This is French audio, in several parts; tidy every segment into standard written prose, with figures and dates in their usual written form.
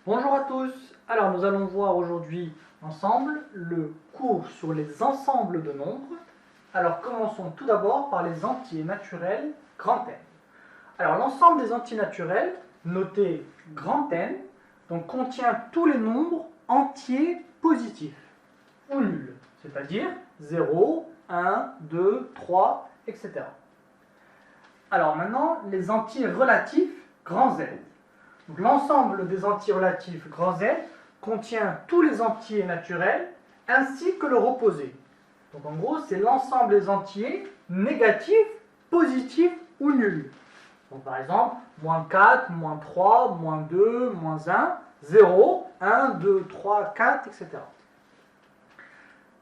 Bonjour à tous. Alors nous allons voir aujourd'hui ensemble le cours sur les ensembles de nombres. Alors commençons tout d'abord par les entiers naturels grand N. Alors l'ensemble des entiers naturels, noté grand N, donc contient tous les nombres entiers positifs ou nuls, c'est-à-dire 0, 1, 2, 3, etc. Alors maintenant les entiers relatifs grand Z. L'ensemble des entiers relatifs grand Z contient tous les entiers naturels ainsi que leur opposé. Donc en gros, c'est l'ensemble des entiers négatifs, positifs ou nuls. Donc par exemple, moins 4, moins 3, moins 2, moins 1, 0, 1, 2, 3, 4, etc.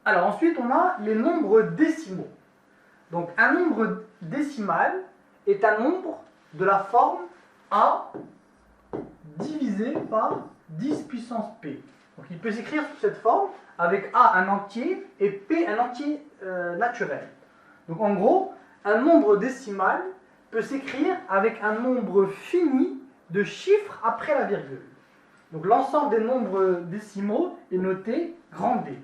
Alors ensuite, on a les nombres décimaux. Donc un nombre décimal est un nombre de la forme A divisé par 10 puissance P. Donc il peut s'écrire sous cette forme avec A un entier et P un entier naturel. Donc en gros, un nombre décimal peut s'écrire avec un nombre fini de chiffres après la virgule. Donc l'ensemble des nombres décimaux est noté grand D.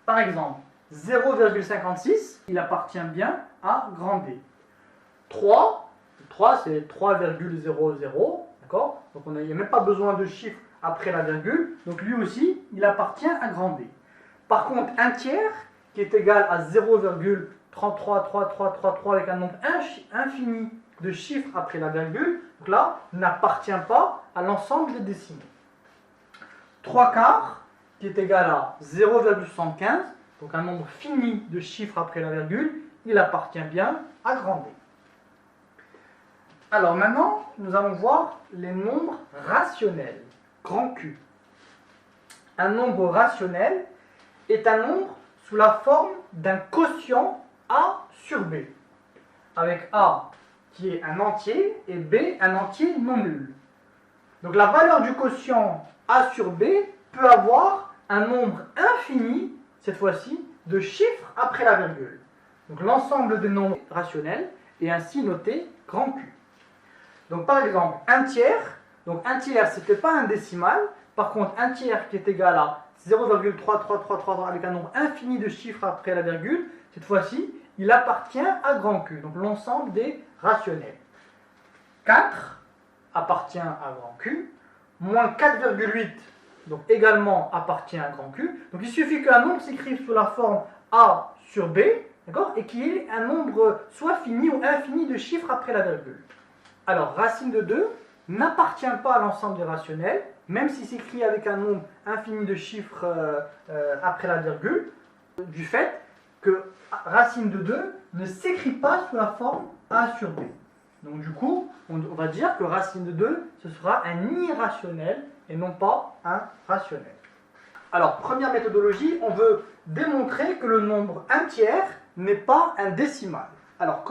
Par exemple, 0,56, il appartient bien à grand D. 3 c'est 3,00. D'accord? Donc il n'y a même pas besoin de chiffre après la virgule. Donc lui aussi, il appartient à grand D. Par contre, un tiers, qui est égal à 0,333333 avec un nombre infini de chiffres après la virgule, donc là, n'appartient pas à l'ensemble des décimaux. 3 quarts, qui est égal à 0,75, donc un nombre fini de chiffres après la virgule, il appartient bien à grand D. Alors maintenant, nous allons voir les nombres rationnels, grand Q. Un nombre rationnel est un nombre sous la forme d'un quotient A sur B, avec A qui est un entier et B un entier non nul. Donc la valeur du quotient A sur B peut avoir un nombre infini, cette fois-ci, de chiffres après la virgule. Donc l'ensemble des nombres rationnels est ainsi noté grand Q. Donc par exemple, un tiers, donc un tiers c'était pas un décimal, par contre un tiers qui est égal à 0,3333 avec un nombre infini de chiffres après la virgule, cette fois-ci, il appartient à grand Q, donc l'ensemble des rationnels. 4 appartient à grand Q, moins 4,8 donc également appartient à grand Q. Donc il suffit qu'un nombre s'écrive sous la forme A sur B, d'accord, et qu'il y ait un nombre soit fini ou infini de chiffres après la virgule. Alors, racine de 2 n'appartient pas à l'ensemble des rationnels, même s'il s'écrit avec un nombre infini de chiffres après la virgule, du fait que racine de 2 ne s'écrit pas sous la forme A sur B. Donc du coup, on va dire que racine de 2, ce sera un irrationnel et non pas un rationnel. Alors, première méthodologie, on veut démontrer que le nombre 1 tiers n'est pas un décimal. Alors,